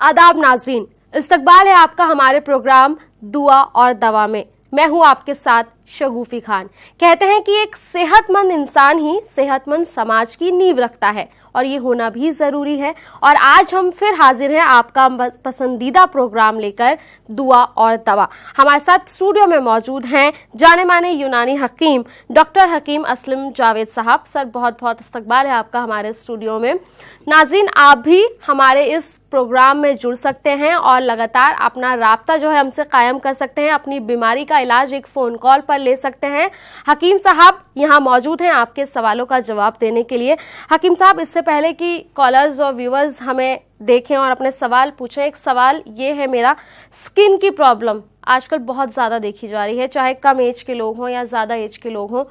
आदाब नाज़रीन, इस्तकबाल है आपका हमारे प्रोग्राम दुआ और दवा में। मैं हूं आपके साथ शगुफी खान। कहते हैं कि एक सेहतमंद इंसान ही सेहतमंद समाज की नींव रखता है और ये होना भी जरूरी है। और आज हम फिर हाजिर हैं आपका पसंदीदा प्रोग्राम लेकर, दुआ और दवा। हमारे साथ स्टूडियो में मौजूद हैं जाने माने यूनानी हकीम डॉक्टर हकीम असलम जावेद साहब। सर, बहुत बहुत इस्तकबाल है आपका हमारे स्टूडियो में। नाज़रीन, आप भी हमारे इस प्रोग्राम में जुड़ सकते हैं और लगातार अपना राब्ता जो है हमसे कायम कर सकते हैं। अपनी बीमारी का इलाज एक फ़ोन कॉल पर ले सकते हैं। हकीम साहब यहाँ मौजूद हैं आपके सवालों का जवाब देने के लिए। हकीम साहब, इससे पहले कि कॉलर्स और व्यूअर्स हमें देखें और अपने सवाल पूछें, एक सवाल ये है मेरा, स्किन की प्रॉब्लम आजकल बहुत ज़्यादा देखी जा रही है, चाहे कम एज के लोग हों या ज़्यादा एज के लोग हों।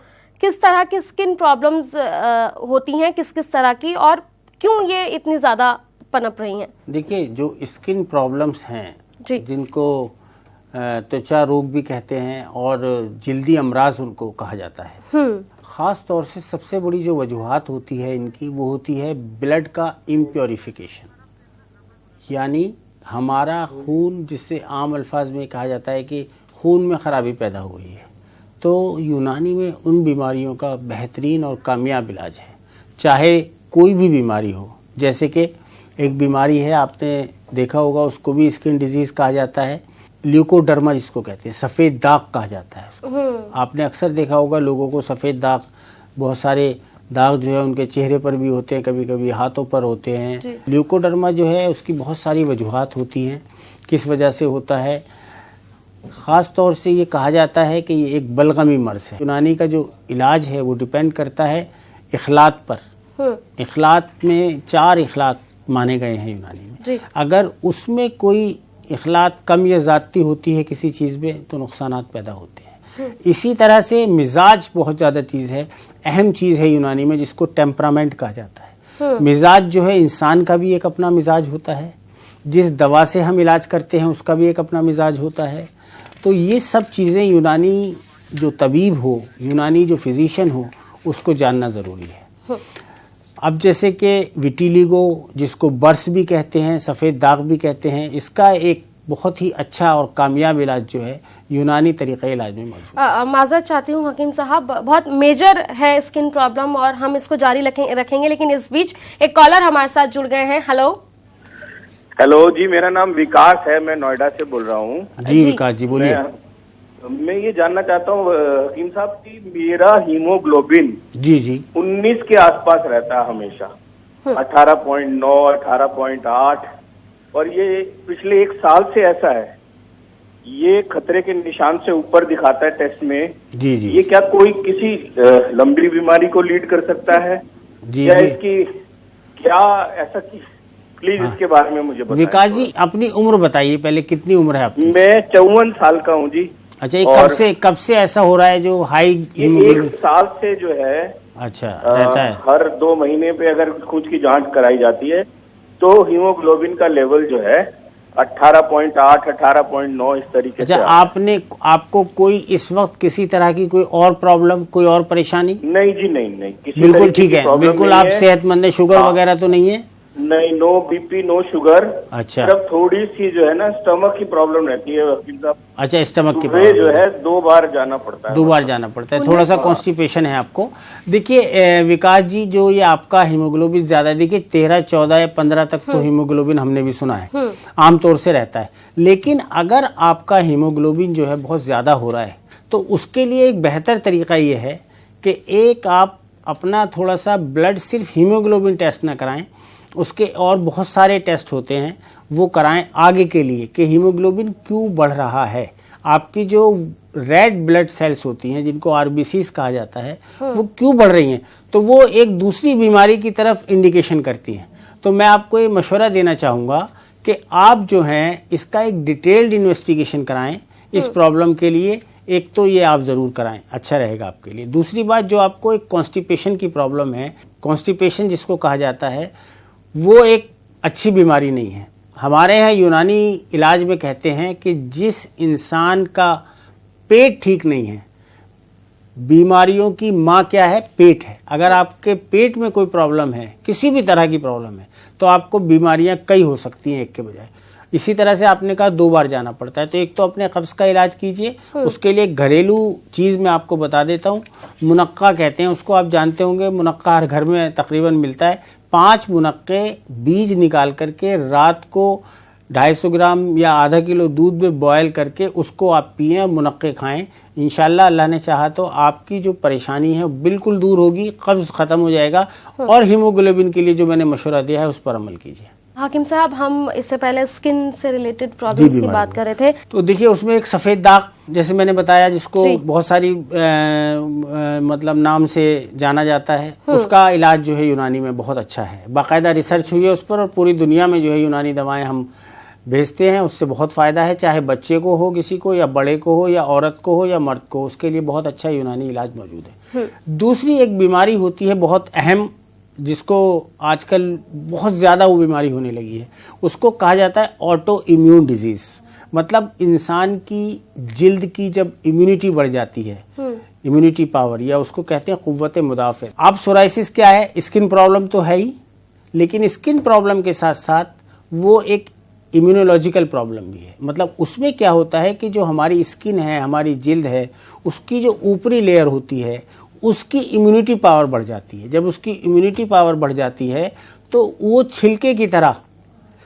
किस तरह की स्किन प्रॉब्लम्स होती हैं, किस किस तरह की, और क्यों ये इतनी ज़्यादा पनप रही हैं? देखिए, जो स्किन प्रॉब्लम्स हैं जिनको त्वचा रोग भी कहते हैं और जल्दी अमराज उनको कहा जाता है, ख़ास तौर से सबसे बड़ी जो वजूहात होती है इनकी, वो होती है ब्लड का इम्प्योरिफिकेशन। यानी हमारा खून, जिससे आम अल्फाज में कहा जाता है कि खून में ख़राबी पैदा हुई है, तो यूनानी में उन बीमारियों का बेहतरीन और कामयाब इलाज है। चाहे कोई भी बीमारी हो, जैसे कि एक बीमारी है, आपने देखा होगा, उसको भी स्किन डिजीज़ कहा जाता है, ल्यूकोडर्मा जिसको कहते हैं, सफ़ेद दाग कहा जाता है उसको। आपने अक्सर देखा होगा लोगों को सफ़ेद दाग, बहुत सारे दाग जो है उनके चेहरे पर भी होते हैं, कभी कभी हाथों पर होते हैं। ल्यूकोडर्मा जो है उसकी बहुत सारी वजूहात होती हैं, किस वजह से होता है। ख़ास तौर से ये कहा जाता है कि ये एक बलगमी मर्ज़ है। यूनानी का जो इलाज है वो डिपेंड करता है इखलात पर। इखलात में 4 इखलात माने गए हैं यूनानी में। अगर उसमें कोई इखलात कम या ज़्यादती होती है किसी चीज़ में, तो नुकसानात पैदा होते हैं। इसी तरह से मिजाज बहुत ज़्यादा चीज़ है, अहम चीज़ है यूनानी में, जिसको टेम्परामेंट कहा जाता है। मिजाज जो है, इंसान का भी एक अपना मिजाज होता है, जिस दवा से हम इलाज करते हैं उसका भी एक अपना मिजाज होता है। तो ये सब चीज़ें यूनानी जो तबीब हो, यूनानी जो फिजिशियन हो, उसको जानना ज़रूरी है। अब जैसे कि विटिलिगो, जिसको बर्स भी कहते हैं, सफ़ेद दाग भी कहते हैं, इसका एक बहुत ही अच्छा और कामयाब इलाज जो है यूनानी तरीक़े इलाज में मौजूद है। माज़रत चाहती हूँ हकीम साहब, बहुत मेजर है स्किन प्रॉब्लम और हम इसको जारी रखेंगे, लेकिन इस बीच एक कॉलर हमारे साथ जुड़ गए हैं। हेलो जी, मेरा नाम विकास है, मैं नोएडा से बोल रहा हूँ। जी विकास जी, बोलिए। मैं ये जानना चाहता हूँ हकीम साहब कि मेरा हीमोग्लोबिन जी 19 के आसपास रहता है हमेशा, 18.9, 18.8, और ये पिछले 1 साल से ऐसा है। ये खतरे के निशान से ऊपर दिखाता है टेस्ट में। जी ये क्या कोई किसी लंबी बीमारी को लीड कर सकता है या इसकी क्या ऐसा की? प्लीज इसके बारे में मुझे बताएं। विकास जी, अपनी उम्र बताइए पहले, कितनी उम्र है आपकी? मैं 54 साल का हूँ जी। अच्छा, ये कब से ऐसा हो रहा है जो हाई हीमोग्लोबिन? 1 साल से जो है। अच्छा, रहता है। हर 2 महीने पे अगर खून की जांच कराई जाती है तो हीमोग्लोबिन का लेवल जो है 18.8, 18.9 इस तरीके से। अच्छा, आपको कोई इस वक्त किसी तरह की कोई और प्रॉब्लम, कोई और परेशानी? नहीं जी, नहीं बिल्कुल ठीक है, बिल्कुल आप सेहतमंद है। शुगर वगैरह तो नहीं है? नहीं, नो बीपी, नो शुगर। अच्छा, सिर्फ थोड़ी सी जो है ना स्टमक की प्रॉब्लम रहती है वकील साहब। अच्छा, स्टमक की प्रॉब्लम जो है 2 बार जाना पड़ता है। 2 बार जाना पड़ता है, थोड़ा सा कॉन्स्टिपेशन है आपको। देखिए विकास जी, जो ये आपका हीमोग्लोबिन ज्यादा, देखिए 13, 14 या 15 तक तो हीमोग्लोबिन हमने भी सुना है आमतौर से रहता है। लेकिन अगर आपका हीमोग्लोबिन जो है बहुत ज्यादा हो रहा है, तो उसके लिए एक बेहतर तरीका ये है कि एक आप अपना थोड़ा सा ब्लड, सिर्फ हीमोग्लोबिन टेस्ट ना कराएं, उसके और बहुत सारे टेस्ट होते हैं वो कराएं आगे के लिए कि हीमोग्लोबिन क्यों बढ़ रहा है। आपकी जो रेड ब्लड सेल्स होती हैं, जिनको आरबीसीज कहा जाता है, वो क्यों बढ़ रही हैं, तो वो एक दूसरी बीमारी की तरफ इंडिकेशन करती हैं। तो मैं आपको ये मशवरा देना चाहूँगा कि आप जो हैं इसका एक डिटेल्ड इन्वेस्टिगेशन कराएं इस प्रॉब्लम के लिए। एक तो ये आप ज़रूर कराएं, अच्छा रहेगा आपके लिए। दूसरी बात, जो आपको एक कॉन्स्टिपेशन की प्रॉब्लम है, कॉन्स्टिपेशन जिसको कहा जाता है, वो एक अच्छी बीमारी नहीं है। हमारे यहाँ यूनानी इलाज में कहते हैं कि जिस इंसान का पेट ठीक नहीं है, बीमारियों की माँ क्या है? पेट है। अगर आपके पेट में कोई प्रॉब्लम है, किसी भी तरह की प्रॉब्लम है, तो आपको बीमारियां कई हो सकती हैं एक के बजाय। इसी तरह से आपने कहा 2 बार जाना पड़ता है, तो एक तो अपने कब्ज का इलाज कीजिए। उसके लिए घरेलू चीज़ मैं आपको बता देता हूँ, मुनक्का कहते हैं उसको, आप जानते होंगे। मुनक्का हर घर में तकरीबन मिलता है। 5 मुनक्के बीज निकाल करके रात को 250 ग्राम या आधा किलो दूध में बॉयल करके उसको आप पिएं और मुनक्के खाएं। इंशाल्लाह अल्लाह ने चाहा तो आपकी जो परेशानी है बिल्कुल दूर होगी, कब्ज ख़त्म हो जाएगा। और हीमोग्लोबिन के लिए जो मैंने मशवरा दिया है उस पर अमल कीजिए। हाकिम साहब, हम इससे पहले स्किन से रिलेटेड प्रॉब्लम्स की बात कर रहे थे, तो देखिए उसमें एक सफ़ेद दाग जैसे मैंने बताया, जिसको बहुत सारी मतलब नाम से जाना जाता है, उसका इलाज जो है यूनानी में बहुत अच्छा है। बाकायदा रिसर्च हुई है उस पर और पूरी दुनिया में जो है यूनानी दवाएं हम भेजते हैं। उससे बहुत फ़ायदा है, चाहे बच्चे को हो किसी को, या बड़े को हो, या औरत को हो, या मर्द को, उसके लिए बहुत अच्छा यूनानी इलाज मौजूद है। दूसरी एक बीमारी होती है बहुत अहम, जिसको आजकल बहुत ज़्यादा वो बीमारी होने लगी है, उसको कहा जाता है ऑटो इम्यून डिजीज़। मतलब इंसान की जिल्द की जब इम्यूनिटी बढ़ जाती है, इम्यूनिटी पावर, या उसको कहते हैं कुव्वत मुदाफ़े। अब सोराइसिस क्या है? स्किन प्रॉब्लम तो है ही, लेकिन स्किन प्रॉब्लम के साथ साथ वो एक इम्यूनोलॉजिकल प्रॉब्लम भी है। मतलब उसमें क्या होता है कि जो हमारी स्किन है, हमारी जिल्द है, उसकी जो ऊपरी लेयर होती है उसकी इम्यूनिटी पावर बढ़ जाती है। जब उसकी इम्यूनिटी पावर बढ़ जाती है तो वो छिलके की तरह,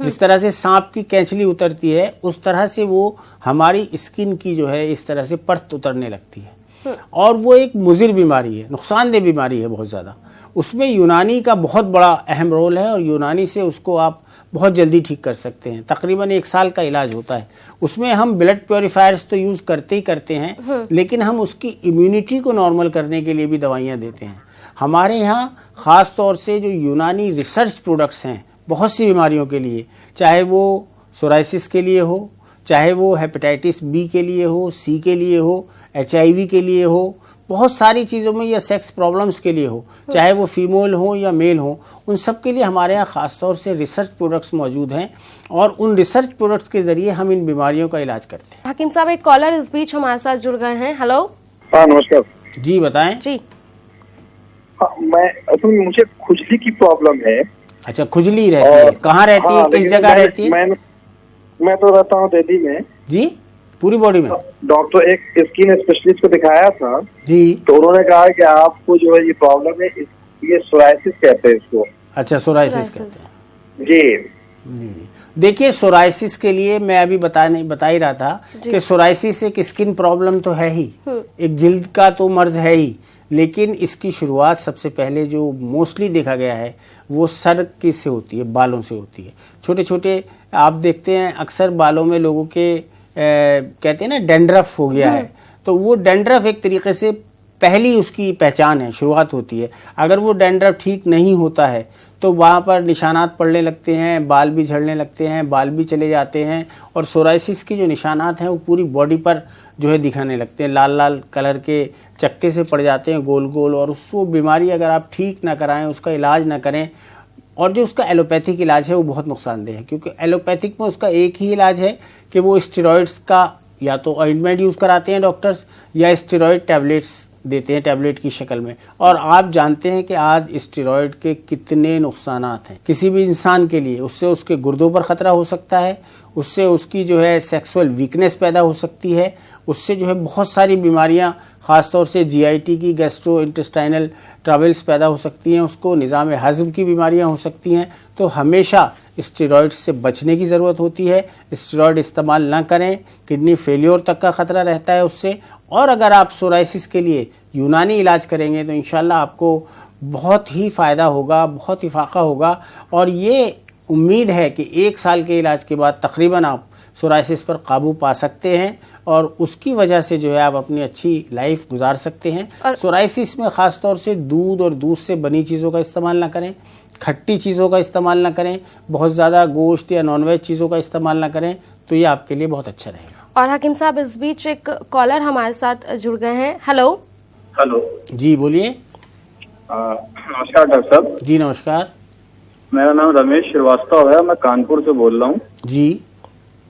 जिस तरह से सांप की कैंचली उतरती है, उस तरह से वो हमारी स्किन की जो है इस तरह से परत उतरने लगती है। और वो एक मुज़िर बीमारी है, नुकसानदेह बीमारी है बहुत ज़्यादा। उसमें यूनानी का बहुत बड़ा अहम रोल है और यूनानी से उसको आप बहुत जल्दी ठीक कर सकते हैं। तकरीबन 1 साल का इलाज होता है। उसमें हम ब्लड प्योरीफायर्स तो यूज़ करते ही करते हैं, लेकिन हम उसकी इम्यूनिटी को नॉर्मल करने के लिए भी दवाइयाँ देते हैं। हमारे यहाँ ख़ास तौर से जो यूनानी रिसर्च प्रोडक्ट्स हैं बहुत सी बीमारियों के लिए, चाहे वो सोराइसिस के लिए हो, चाहे वो हेपेटाइटिस बी के लिए हो, सी के लिए हो, HIV के लिए हो, बहुत सारी चीज़ों में, या सेक्स प्रॉब्लम्स के लिए हो, चाहे वो फीमेल हो या मेल हो, उन सब के लिए हमारे यहाँ ख़ास तौर से रिसर्च प्रोडक्ट्स मौजूद हैं और उन रिसर्च प्रोडक्ट्स के ज़रिए हम इन बीमारियों का इलाज करते हैं। हाकिम साहब, एक कॉलर इस बीच हमारे साथ जुड़ गए हैं। हेलो। हाँ, नमस्कार जी, बताएं जी। हाँ, मुझे खुजली की प्रॉब्लम है। अच्छा, खुजली रहती है, कहाँ रहती है, किस जगह रहती है? मैं तो रहता हूँ दिल्ली में जी। पूरी बॉडी में? डॉक्टर, एक स्किन स्पेशलिस्ट को दिखाया था जी, तो उन्होंने कहा कि आपको जो है ये प्रॉब्लम है, ये सोराइसिस कहते हैं इसको। अच्छा, सोराइसिस कहते हैं जी। देखिए, सोराइसिस के लिए मैं अभी बता ही रहा था कि सोराइसिस एक स्किन प्रॉब्लम तो है ही, एक जिल्द का तो मर्ज है ही, लेकिन इसकी शुरुआत सबसे पहले जो मोस्टली देखा गया है वो सर की से होती है, बालों से होती है। छोटे छोटे आप देखते हैं अक्सर बालों में लोगों के कहते हैं ना डैंड्रफ हो गया है, तो वो डैंड्रफ एक तरीके से पहली उसकी पहचान है, शुरुआत होती है। अगर वो डैंड्रफ ठीक नहीं होता है तो वहाँ पर निशानात पड़ने लगते हैं, बाल भी झड़ने लगते हैं, बाल भी चले जाते हैं, और सोराइसिस की जो निशानात हैं वो पूरी बॉडी पर जो है दिखाने लगते हैं। लाल लाल कलर के चक्के से पड़ जाते हैं गोल गोल, और उसको बीमारी अगर आप ठीक ना कराएं, उसका इलाज ना करें, और जो उसका एलोपैथिक इलाज है वो बहुत नुकसानदेह है, क्योंकि एलोपैथिक में उसका एक ही इलाज है कि वो स्टेरॉइड्स का या तो ऑइंटमेंट यूज़ कराते हैं डॉक्टर्स, या स्टेरॉइड टैबलेट्स देते हैं टैबलेट की शक्ल में। और आप जानते हैं कि आज स्टेरॉइड के कितने नुकसानात हैं किसी भी इंसान के लिए। उससे उसके गुर्दों पर ख़तरा हो सकता है, उससे उसकी जो है सेक्सुअल वीकनेस पैदा हो सकती है, उससे जो है बहुत सारी बीमारियां, ख़ासतौर से GIT की, गैस्ट्रो इंटेस्टाइनल ट्रबल्स पैदा हो सकती हैं, उसको निज़ाम हज़म की बीमारियां हो सकती हैं। तो हमेशा स्टेरॉइड से बचने की ज़रूरत होती है। स्टेरॉइड इस्तेमाल ना करें, किडनी फेलियर तक का ख़तरा रहता है उससे। और अगर आप सोराइसिस के लिए यूनानी इलाज करेंगे तो इंशाल्लाह आपको बहुत ही फ़ायदा होगा, बहुत इफाक़ा होगा। और ये उम्मीद है कि 1 साल के इलाज के बाद तकरीबन आप सोराइसिस पर काबू पा सकते हैं, और उसकी वजह से जो है आप अपनी अच्छी लाइफ गुजार सकते हैं। सोराइसिस में ख़ास तौर से दूध और दूध से बनी चीज़ों का इस्तेमाल ना करें, खट्टी चीज़ों का इस्तेमाल ना करें, बहुत ज़्यादा गोश्त या नॉनवेज चीज़ों का इस्तेमाल ना करें, तो ये आपके लिए बहुत अच्छा रहेगा। और हकीम साहब, इस बीच एक कॉलर हमारे साथ जुड़ गए हैं। हेलो। हेलो जी, बोलिए। नमस्कार डॉक्टर साहब। जी नमस्कार। मेरा नाम रमेश श्रीवास्तव है, मैं कानपुर से बोल रहा हूँ। जी।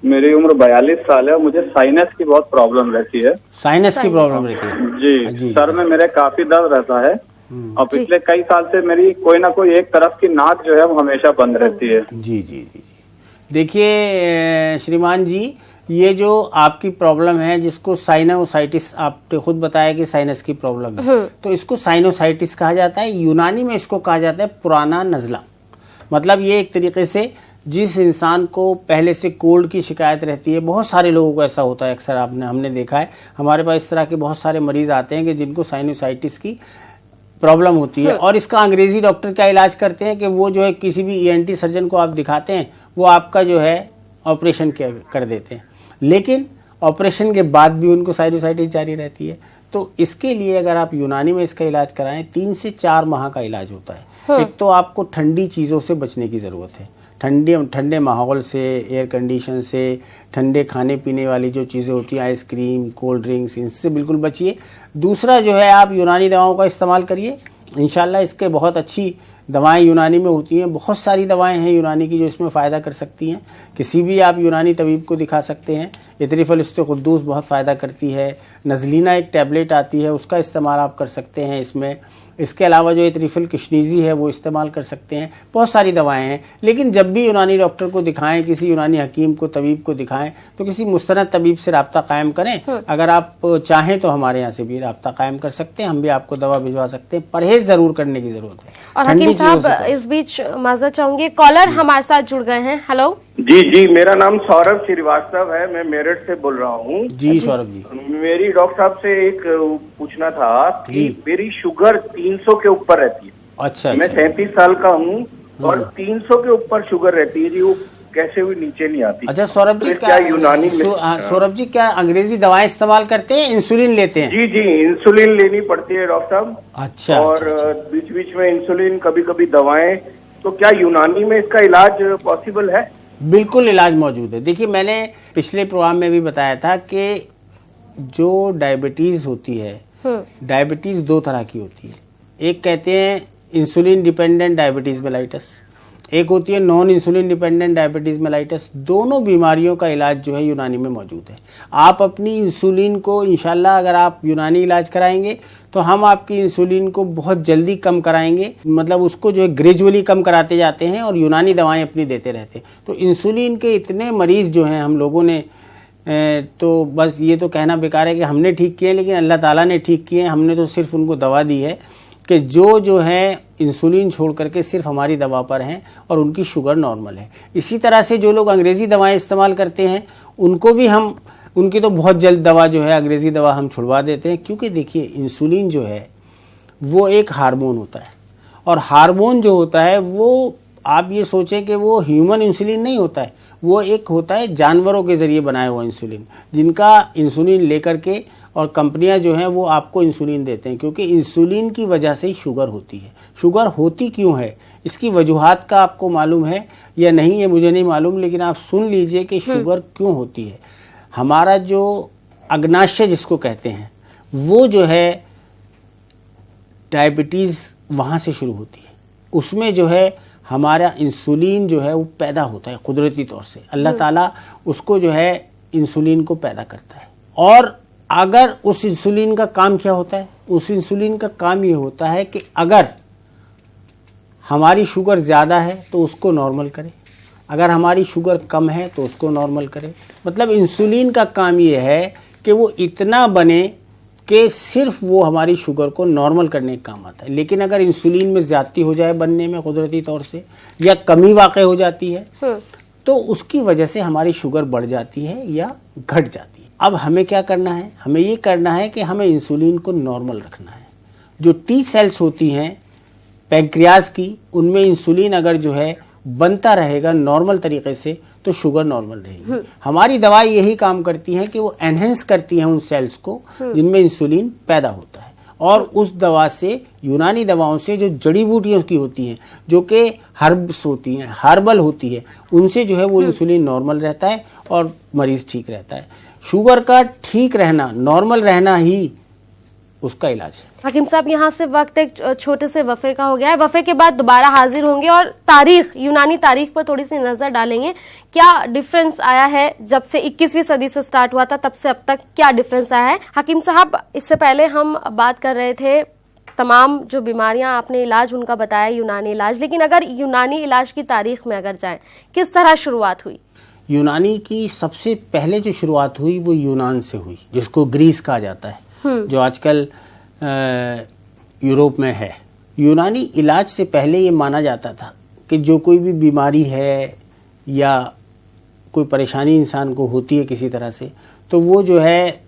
मेरी उम्र 42 साल है। मुझे साइनस की बहुत प्रॉब्लम रहती है। साइनस की प्रॉब्लम रहती है? जी, सर में मेरे काफी दर्द रहता है और पिछले कई साल से मेरी कोई ना कोई एक तरफ की नाक जो है वो हमेशा बंद रहती है। जी जी जी। देखिए श्रीमान जी, ये जो आपकी प्रॉब्लम है जिसको साइनोसाइटिस, आपने खुद बताया कि साइनस की प्रॉब्लम है, तो इसको साइनोसाइटिस कहा जाता है। यूनानी में इसको कहा जाता है पुराना नज़ला। मतलब ये एक तरीके से जिस इंसान को पहले से कोल्ड की शिकायत रहती है, बहुत सारे लोगों को ऐसा होता है, अक्सर हमने देखा है, हमारे पास इस तरह के बहुत सारे मरीज आते हैं कि जिनको साइनोसाइटिस की प्रॉब्लम होती है। और इसका अंग्रेजी डॉक्टर क्या इलाज करते हैं कि वो जो है किसी भी ENT सर्जन को आप दिखाते हैं, वो आपका जो है ऑपरेशन कर देते हैं, लेकिन ऑपरेशन के बाद भी उनको साइनोसाइटिस जारी रहती है। तो इसके लिए अगर आप यूनानी में इसका इलाज कराएं, 3 से 4 माह का इलाज होता है। एक तो आपको ठंडी चीज़ों से बचने की ज़रूरत है, ठंडे माहौल से, एयर कंडीशन से, ठंडे खाने पीने वाली जो चीज़ें होती हैं, आइसक्रीम, कोल्ड ड्रिंक्स, इनसे बिल्कुल बचिए। दूसरा जो है, आप यूनानी दवाओं का इस्तेमाल करिए। इंशाल्लाह इसके बहुत अच्छी दवाएं यूनानी में होती हैं, बहुत सारी दवाएं हैं यूनानी की जो इसमें फ़ायदा कर सकती हैं। किसी भी आप यूनानी तबीब को दिखा सकते हैं। इतरिफल इस्तेक़ुद्दूस बहुत फ़ायदा करती है। नज़लीना एक टैबलेट आती है, उसका इस्तेमाल आप कर सकते हैं इसमें। इसके अलावा जो इतरिफल किशनीज़ी है वो इस्तेमाल कर सकते हैं। बहुत सारी दवाएं हैं, लेकिन जब भी यूनानी डॉक्टर को दिखाएं, किसी यूनानी हकीम को, तबीब को दिखाएं, तो किसी मुस्तनद तबीब से रब्ता कायम करें। अगर आप चाहें तो हमारे यहाँ से भी रब्ता कायम कर सकते हैं, हम भी आपको दवा भिजवा सकते हैं। परहेज़ ज़रूर करने की ज़रूरत है। और हकीम साहब, इस बीच माजरा चाहूंगी, कॉलर हमारे साथ जुड़ गए हैं। हेलो जी, मेरा नाम सौरभ श्रीवास्तव है, मैं मेरठ से बोल रहा हूँ। जी सौरभ जी, मेरी डॉक्टर साहब से एक पूछना था कि मेरी शुगर 300 के ऊपर रहती है। अच्छा, मैं 37 साल का हूँ और 300 के ऊपर शुगर रहती है जी, वो कैसे भी नीचे नहीं आती। अच्छा सौरभ जी, क्या यूनानी में सौरभ जी क्या अंग्रेजी दवाएं इस्तेमाल करते हैं, इंसुलिन लेते हैं? जी, इंसुलिन लेनी पड़ती है डॉक्टर साहब। अच्छा। और बीच बीच में इंसुलिन, कभी कभी दवाएं, तो क्या यूनानी में इसका इलाज पॉसिबल है? बिल्कुल इलाज मौजूद है। देखिए, मैंने पिछले प्रोग्राम में भी बताया था कि जो डायबिटीज होती है, डायबिटीज 2 तरह की होती है। एक कहते हैं इंसुलिन डिपेंडेंट डायबिटीज मेलाइटस, एक होती है non insulin dependent diabetes mellitus. दोनों बीमारियों का इलाज जो है यूनानी में मौजूद है। आप अपनी इंसुलिन को इंशाल्लाह अगर आप यूनानी इलाज कराएंगे तो हम आपकी इंसुलिन को बहुत जल्दी कम कराएंगे। मतलब उसको जो है ग्रेजुअली कम कराते जाते हैं और यूनानी दवाएं अपनी देते रहते हैं। तो इंसुलिन के इतने मरीज जो हैं हम लोगों ने, तो बस ये तो कहना बेकार है कि हमने ठीक किए, लेकिन अल्लाह ताला ने ठीक किए। हमने तो सिर्फ उनको दवा दी है कि जो है इंसुलिन छोड़ करके सिर्फ हमारी दवा पर हैं और उनकी शुगर नॉर्मल है। इसी तरह से जो लोग अंग्रेज़ी दवाएं इस्तेमाल करते हैं उनको भी हम, उनकी तो बहुत जल्द दवा जो है अंग्रेज़ी दवा हम छुड़वा देते हैं। क्योंकि देखिए, इंसुलिन जो है वो एक हार्मोन होता है, और हार्मोन जो होता है वो, आप ये सोचें कि वो ह्यूमन इंसुलिन नहीं होता है, वो एक होता है जानवरों के ज़रिए बनाया हुआ इंसुलिन, जिनका इंसुलिन लेकर के और कंपनियां जो हैं वो आपको इंसुलिन देते हैं। क्योंकि इंसुलिन की वजह से ही शुगर होती है। शुगर होती क्यों है, इसकी वजूहात का आपको मालूम है या नहीं, ये मुझे नहीं मालूम, लेकिन आप सुन लीजिए कि शुगर क्यों होती है। हमारा जो अग्नाशय जिसको कहते हैं, वो जो है डायबिटीज़ वहाँ से शुरू होती है। उसमें जो है हमारा इंसुलिन जो है वो पैदा होता है कुदरती तौर से। अल्लाह ताला उसको जो है इंसुलिन को पैदा करता है। और अगर उस इंसुलिन का काम क्या होता है, उस इंसुलिन का काम ये होता है कि अगर हमारी शुगर ज़्यादा है तो उसको नॉर्मल करे, अगर हमारी शुगर कम है तो उसको नॉर्मल करे। मतलब इंसुलिन का काम ये है कि वो इतना बने कि सिर्फ वो हमारी शुगर को नॉर्मल करने का काम आता है। लेकिन अगर इंसुलिन में ज़्यादती हो जाए बनने में कुदरती तौर से, या कमी वाक़ई हो जाती है, तो उसकी वजह से हमारी शुगर बढ़ जाती है या घट जाती है। अब हमें क्या करना है, हमें ये करना है कि हमें इंसुलिन को नॉर्मल रखना है। जो टी सेल्स होती हैं पैंक्रियाज की, उनमें इंसुलिन अगर जो है बनता रहेगा नॉर्मल तरीके से तो शुगर नॉर्मल रहेगी। हमारी दवाई यही काम करती है कि वो एनहेंस करती हैं उन सेल्स को जिनमें इंसुलिन पैदा होता है। और उस दवा से, यूनानी दवाओं से, जो जड़ी बूटियों की होती हैं, जो कि हर्ब्स होती हैं, हर्बल होती है, उनसे जो है वो इंसुलिन नॉर्मल रहता है और मरीज ठीक रहता है। शुगर का ठीक रहना, नॉर्मल रहना ही उसका इलाज है। हकीम साहब, यहाँ से वक्त एक छोटे से वफ़े का हो गया है। वफ़े के बाद दोबारा हाजिर होंगे और तारीख, यूनानी तारीख पर थोड़ी सी नजर डालेंगे। क्या डिफरेंस आया है जब से 21वीं सदी से स्टार्ट हुआ था तब से अब तक, क्या डिफरेंस आया है? हकीम साहब, इससे पहले हम बात कर रहे थे तमाम जो बीमारियां आपने इलाज उनका बताया यूनानी इलाज, लेकिन अगर यूनानी इलाज की तारीख में अगर जाएं, किस तरह शुरुआत हुई? यूनानी की सबसे पहले जो शुरुआत हुई वो यूनान से हुई, जिसको ग्रीस कहा जाता है, जो आजकल यूरोप में है। यूनानी इलाज से पहले ये माना जाता था कि जो कोई भी बीमारी है या कोई परेशानी इंसान को होती है किसी तरह से, तो वो जो है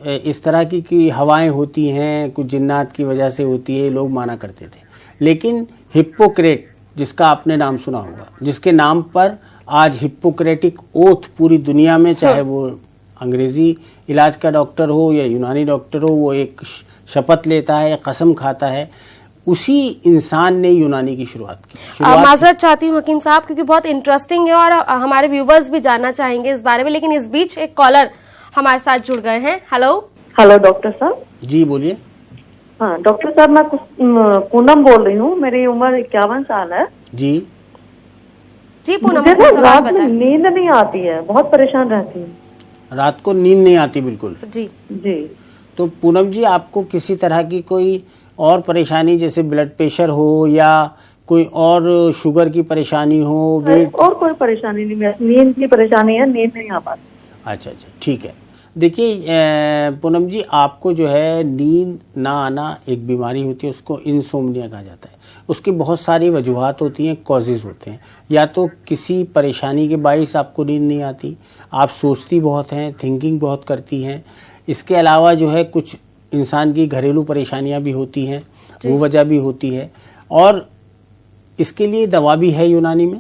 इस तरह की हवाएं होती हैं, कुछ जिन्नात की वजह से होती है, लोग माना करते थे। लेकिन हिप्पोक्रेट, जिसका आपने नाम सुना होगा, जिसके नाम पर आज हिप्पोक्रेटिक ओथ पूरी दुनिया में, चाहे वो अंग्रेजी इलाज का डॉक्टर हो या यूनानी डॉक्टर हो, वो एक शपथ लेता है, कसम खाता है, उसी इंसान ने यूनानी की शुरुआत की। माजरत चाहती हूँ हकीम साहब, क्योंकि बहुत इंटरेस्टिंग है और हमारे व्यूवर्स भी जानना चाहेंगे इस बारे में, लेकिन इस बीच एक कॉलर हमारे साथ जुड़ गए हैं। हेलो डॉक्टर साहब। जी बोलिए। हाँ डॉक्टर साहब, मैं पूनम बोल रही हूँ, मेरी उम्र 51 साल है। जी पूनम, मुझे ना रात में नींद नहीं आती है, बहुत परेशान रहती हूँ। रात को नींद नहीं आती बिल्कुल? जी। तो पूनम जी, आपको किसी तरह की कोई और परेशानी, जैसे ब्लड प्रेशर हो या कोई और शुगर की परेशानी हो, वेट? और कोई परेशानी नहीं, नींद की परेशानी है, नींद नहीं आ पाती। अच्छा, ठीक है। देखिए पूनम जी, आपको जो है नींद ना आना एक बीमारी होती है, उसको इंसोम्निया कहा जाता है। उसकी बहुत सारी वजूहात होती हैं, कॉजेज़ होते हैं। या तो किसी परेशानी के बाइस आपको नींद नहीं आती, आप सोचती बहुत हैं, थिंकिंग बहुत करती हैं। इसके अलावा जो है कुछ इंसान की घरेलू परेशानियां भी होती हैं, वो वजह भी होती है। और इसके लिए दवा भी है यूनानी में,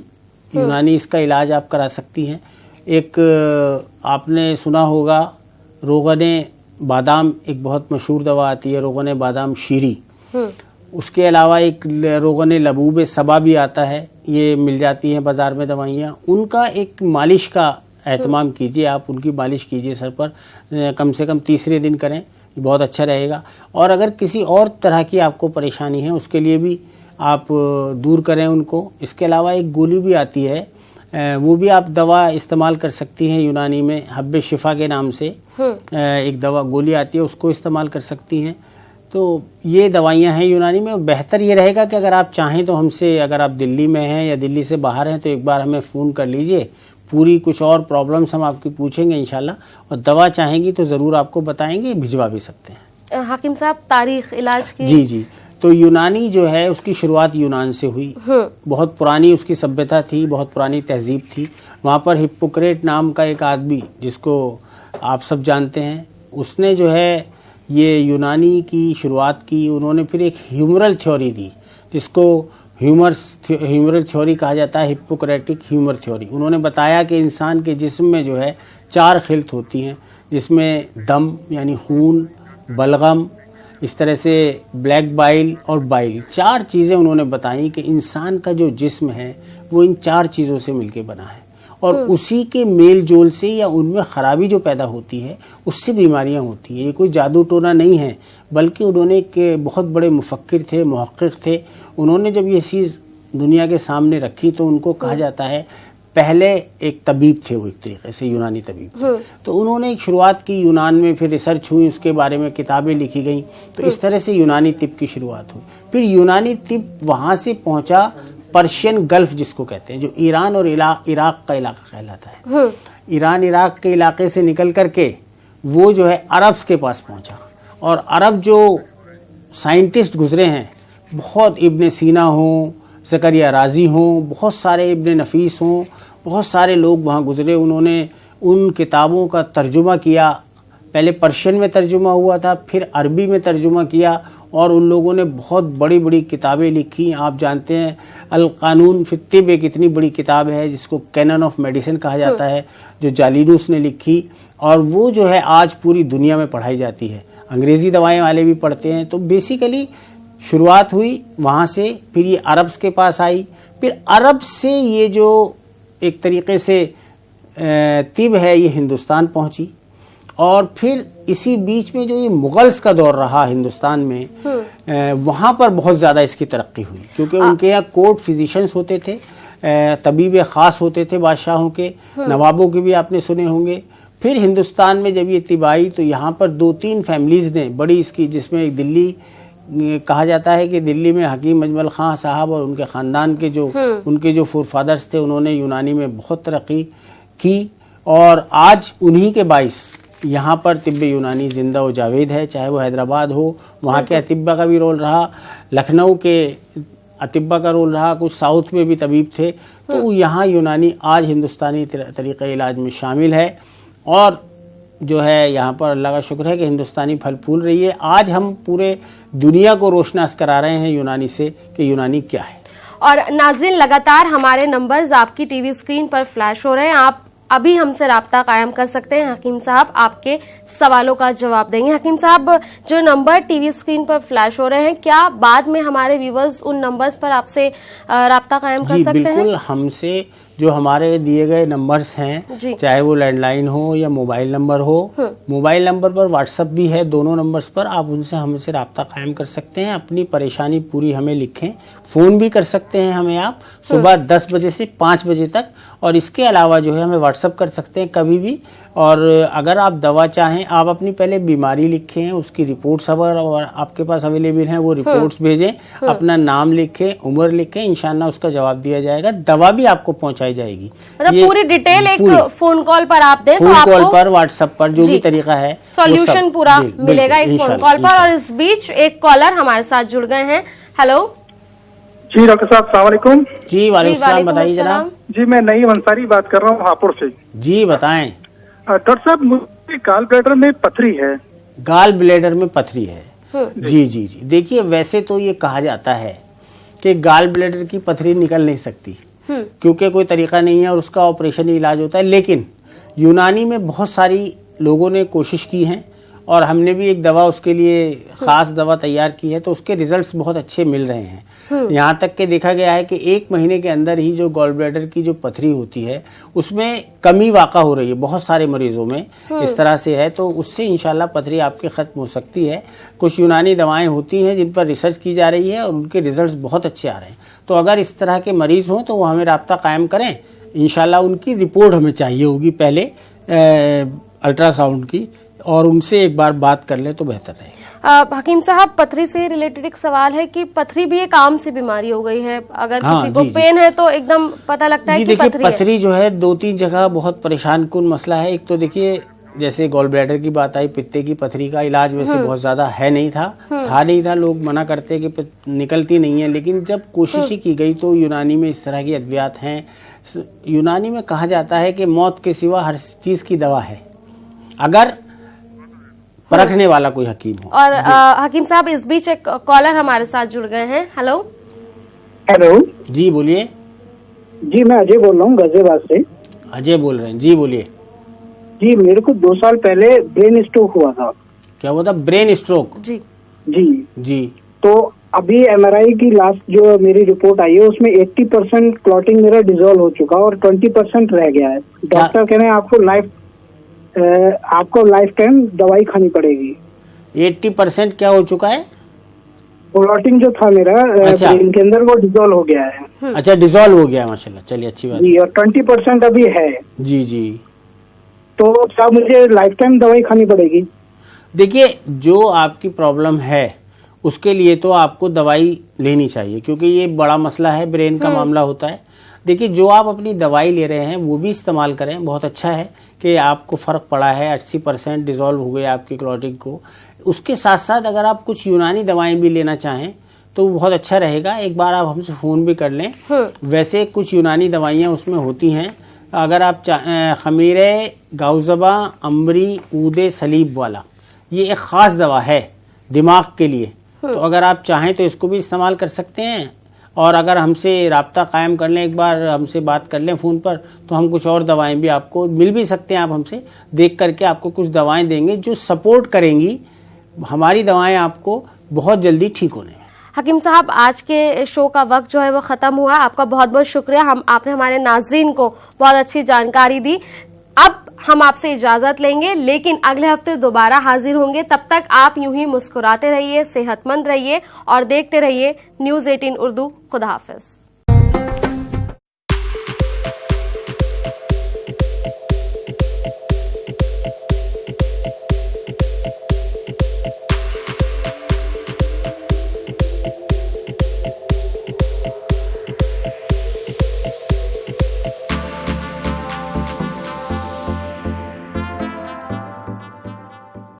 यूनानी इसका इलाज आप करा सकती हैं। एक आपने सुना होगा रोगने बादाम, एक बहुत मशहूर दवा आती है, रोगने बादाम शीरी। उसके अलावा एक रोगने लबूब सबा भी आता है, ये मिल जाती हैं बाज़ार में दवाइयाँ। उनका एक मालिश का एहतमाम कीजिए, आप उनकी मालिश कीजिए सर पर, कम से कम तीसरे दिन करें, बहुत अच्छा रहेगा। और अगर किसी और तरह की आपको परेशानी है, उसके लिए भी आप दूर करें उनको। इसके अलावा एक गोली भी आती है, वो भी आप दवा इस्तेमाल कर सकती हैं यूनानी में, हब्बे शिफा के नाम से एक दवा गोली आती है, उसको इस्तेमाल कर सकती हैं। तो ये दवाइयाँ हैं यूनानी में। बेहतर ये रहेगा कि अगर आप चाहें तो हमसे, अगर आप दिल्ली में हैं या दिल्ली से बाहर हैं, तो एक बार हमें फ़ोन कर लीजिए, पूरी कुछ और प्रॉब्लम्स हम आपकी पूछेंगे इंशाल्लाह, और दवा चाहेंगी तो ज़रूर आपको बताएंगे, भिजवा भी सकते हैं। हाकिम साहब, तारीख इलाज की? जी, तो यूनानी जो है उसकी शुरुआत यूनान से हुई। बहुत पुरानी उसकी सभ्यता थी, बहुत पुरानी तहजीब थी। वहाँ पर हिप्पोक्रेट नाम का एक आदमी, जिसको आप सब जानते हैं, उसने जो है ये यूनानी की शुरुआत की। उन्होंने फिर एक ह्यूमरल थ्योरी दी, जिसको ह्यूमरल थ्योरी कहा जाता है, हिप्पोक्रेटिक ह्यूमर थ्योरी। उन्होंने बताया कि इंसान के जिस्म में जो है 4 खिल्त होती हैं, जिसमें दम यानी खून, बलगम, इस तरह से ब्लैक बाइल और बाइल, 4 चीज़ें उन्होंने बताई कि इंसान का जो जिस्म है वो इन 4 चीज़ों से मिलके बना है, और उसी के मेल जोल से या उनमें ख़राबी जो पैदा होती है उससे बीमारियां होती हैं। ये कोई जादू टोना नहीं है, बल्कि उन्होंने एक बहुत बड़े मुफक्किर थे, मुहक्किक थे। उन्होंने जब ये चीज़ दुनिया के सामने रखी तो उनको कहा जाता है, पहले एक तबीब थे वो, एक तरीके से यूनानी तबीब थे। तो उन्होंने एक शुरुआत की यूनान में, फिर रिसर्च हुई, उसके बारे में किताबें लिखी गई। तो इस तरह से यूनानी तिब की शुरुआत हुई। फिर यूनानी तिब वहाँ से पहुँचा पर्शियन गल्फ, जिसको कहते हैं, जो ईरान और इराक का इलाका कहलाता है। ईरान इराक के इलाके से निकल करके वो जो है अरब्स के पास पहुँचा, और अरब जो साइंटिस्ट गुजरे हैं, बहुत इब्न सीना हों, ज़करिया राजी हों, बहुत सारे इब्न नफीस हों, बहुत सारे लोग वहाँ गुजरे। उन्होंने उन किताबों का तर्जुमा किया। पहले पर्शियन में तर्जुमा हुआ था, फिर अरबी में तर्जुमा किया, और उन लोगों ने बहुत बड़ी बड़ी किताबें लिखी। आप जानते हैं अल कानून फी तिब एक इतनी बड़ी किताब है, जिसको कैनन ऑफ मेडिसिन कहा जाता है, जो जालिनूस ने लिखी, और वो जो है आज पूरी दुनिया में पढ़ाई जाती है। अंग्रेज़ी दवाएं वाले भी पढ़ते हैं। तो बेसिकली शुरुआत हुई वहाँ से, फिर ये अरब्स के पास आई, फिर अरब से ये जो एक तरीके से तिब है ये हिंदुस्तान पहुँची, और फिर इसी बीच में जो ये मुगल्स का दौर रहा हिंदुस्तान में, वहाँ पर बहुत ज़्यादा इसकी तरक्की हुई, क्योंकि उनके यहाँ कोर्ट फिजिशियंस होते थे, तबीब ख़ास होते थे बादशाहों के, नवाबों के भी आपने सुने होंगे। फिर हिंदुस्तान में जब ये तिबाई, तो यहाँ पर 2-3 फैमिलीज़ ने बड़ी इसकी, जिसमें एक दिल्ली कहा जाता है कि दिल्ली में हकीम अजमल खां साहब और उनके ख़ानदान के जो उनके जो फोरफादर्स थे, उन्होंने यूनानी में बहुत तरक्की की, और आज उन्हीं के बाइस यहाँ पर तिब्ब यूनानी जिंदा व जावेद है। चाहे वो हैदराबाद हो, वहाँ के अतिब्बा का भी रोल रहा, लखनऊ के अतिब्बा का रोल रहा, कुछ साउथ में भी तबीब थे, तो यहाँ यूनानी आज हिंदुस्तानी तरीक़े इलाज में शामिल है। और जो है यहाँ पर अल्लाह का शुक्र है कि हिंदुस्तानी फल फूल रही है। आज हम पूरे दुनिया को रोशनास करा रहे हैं यूनानी से कि यूनानी क्या है। और नाज़रीन, लगातार हमारे नंबर्स आपकी टीवी स्क्रीन पर फ्लैश हो रहे हैं, आप अभी हमसे राब्ता कायम कर सकते हैं। हकीम साहब आपके सवालों का जवाब देंगे। हकीम साहब, जो नंबर टीवी स्क्रीन पर फ्लैश हो रहे हैं, क्या बाद में हमारे व्यूवर्स उन नंबर्स पर आपसे राब्ता कायम कर सकते हैं? बिल्कुल, हमसे जो हमारे दिए गए नंबर्स हैं, चाहे वो लैंडलाइन हो या मोबाइल नंबर हो, मोबाइल नंबर पर व्हाट्सएप भी है, दोनों नंबर्स पर आप उनसे हमसे राब्ता कायम कर सकते हैं। अपनी परेशानी पूरी हमें लिखें, फ़ोन भी कर सकते हैं हमें आप सुबह 10 बजे से 5 बजे तक, और इसके अलावा जो है हमें व्हाट्सएप कर सकते हैं कभी भी। और अगर आप दवा चाहें, आप अपनी पहले बीमारी लिखें, उसकी रिपोर्ट्स अगर आपके पास अवेलेबल हैं वो रिपोर्ट्स भेजें, अपना नाम लिखें, उम्र लिखें, इंशाल्लाह उसका जवाब दिया जाएगा, दवा भी आपको पहुंचाई जाएगी। मतलब पूरी डिटेल एक फोन कॉल पर आप दें, फोन कॉल पर, व्हाट्सएप पर, जो भी तरीका है, सॉल्यूशन पूरा मिलेगा एक फोन कॉल पर। और इस बीच एक कॉलर हमारे साथ जुड़ गए हैं। हेलो जी डॉक्टर साहब, सलाम वालेकुम। जी वालेकुम सलाम, बताइए जनाब। जी मैं नईम अंसारी बात कर रहा हूँ हापुड़ से। जी बताएं। डॉक्टर साहब, मुझे गाल ब्लैडर में पथरी है। गाल ब्लैडर में पथरी है? जी जी जी। देखिए, वैसे तो ये कहा जाता है कि गाल ब्लैडर की पथरी निकल नहीं सकती, क्योंकि कोई तरीका नहीं है और उसका ऑपरेशन ही इलाज होता है। लेकिन यूनानी में बहुत सारी लोगों ने कोशिश की है, और हमने भी एक दवा उसके लिए ख़ास दवा तैयार की है, तो उसके रिजल्ट्स बहुत अच्छे मिल रहे हैं। यहाँ तक के देखा गया है कि 1 महीने के अंदर ही जो गॉल ब्लैडर की जो पथरी होती है उसमें कमी वाक़ा हो रही है, बहुत सारे मरीजों में इस तरह से है। तो उससे इंशाल्लाह पथरी आपकी ख़त्म हो सकती है। कुछ यूनानी दवाएं होती हैं जिन पर रिसर्च की जा रही है और उनके रिजल्ट्स बहुत अच्छे आ रहे हैं। तो अगर इस तरह के मरीज़ हों तो वो हमें राब्ता कायम करें, इंशाल्लाह उनकी रिपोर्ट हमें चाहिए होगी पहले अल्ट्रासाउंड की, और उनसे एक बार बात कर ले तो बेहतर रहेगा। हकीम साहब, पथरी से रिलेटेड एक सवाल है कि पथरी भी एक आम सी बीमारी हो गई है, अगर किसी को पेन है तो एकदम पता लगता है कि पथरी जो है 2-3 जगह बहुत परेशान कुन मसला है। एक तो देखिए, जैसे गॉल ब्लैडर की बात आई, पित्ते की पथरी का इलाज वैसे बहुत ज्यादा है नहीं था, लोग मना करते कि निकलती नहीं है, लेकिन जब कोशिश ही की गई तो यूनानी में इस तरह की अद्वियात हैं। यूनानी में कहा जाता है कि मौत के सिवा हर चीज की दवा है, अगर परखने वाला कोई हकीम हो। और हकीम साहब, इस बीच एक कॉलर हमारे साथ जुड़ गए हैं। हेलो हेलो जी बोलिए। जी मैं अजय बोल रहा हूँ गाजियाबाद से। अजय बोल रहे हैं जी, बोलिए। जी मेरे को 2 साल पहले ब्रेन स्ट्रोक हुआ था। क्या हुआ था? Brain stroke? जी जी जी। तो अभी MRI की लास्ट जो मेरी रिपोर्ट आई है उसमें 80% क्लॉटिंग मेरा डिसॉल्व हो चुका और 20% रह गया है। डॉक्टर कह रहे हैं आपको लाइफ टाइम दवाई खानी पड़ेगी। 80% क्या हो चुका है? क्लॉटिंग जो था मेरा ब्रेन के अंदर वो डिसॉल्व हो गया है। अच्छा, डिसॉल्व हो गया, माशाल्लाह, चलिए अच्छी बात जी। और 20% अभी है। जी जी। तो साहब मुझे लाइफ टाइम दवाई खानी पड़ेगी? देखिए, जो आपकी प्रॉब्लम है उसके लिए तो आपको दवाई लेनी चाहिए, क्योंकि ये बड़ा मसला है, ब्रेन का मामला होता है। देखिए, जो आप अपनी दवाई ले रहे हैं वो भी इस्तेमाल करें, बहुत अच्छा है कि आपको फ़र्क पड़ा है, 80% डिसॉल्व हो गई आपकी क्लॉटिंग को। उसके साथ साथ अगर आप कुछ यूनानी दवाएं भी लेना चाहें तो बहुत अच्छा रहेगा, एक बार आप हमसे फ़ोन भी कर लें। वैसे कुछ यूनानी दवाइयाँ उसमें होती हैं, अगर आप खमीरे गाउज़बा अम्बरी ऊदे सलीब वाला, ये एक ख़ास दवा है दिमाग के लिए, तो अगर आप चाहें तो इसको भी इस्तेमाल कर सकते हैं। और अगर हमसे राब्ता कायम कर लें, एक बार हमसे बात कर लें फ़ोन पर, तो हम कुछ और दवाएं भी आपको मिल भी सकते हैं, आप हमसे देख करके आपको कुछ दवाएं देंगे जो सपोर्ट करेंगी हमारी दवाएं आपको बहुत जल्दी ठीक होने में। हकीम साहब, आज के शो का वक्त जो है वो ख़त्म हुआ। आपका बहुत बहुत शुक्रिया, आपने हमारे नाजरीन को बहुत अच्छी जानकारी दी। अब हम आपसे इजाजत लेंगे, लेकिन अगले हफ्ते दोबारा हाजिर होंगे। तब तक आप यूं ही मुस्कुराते रहिए, सेहतमंद रहिए और देखते रहिए न्यूज़ 18 उर्दू। खुदा हाफिज।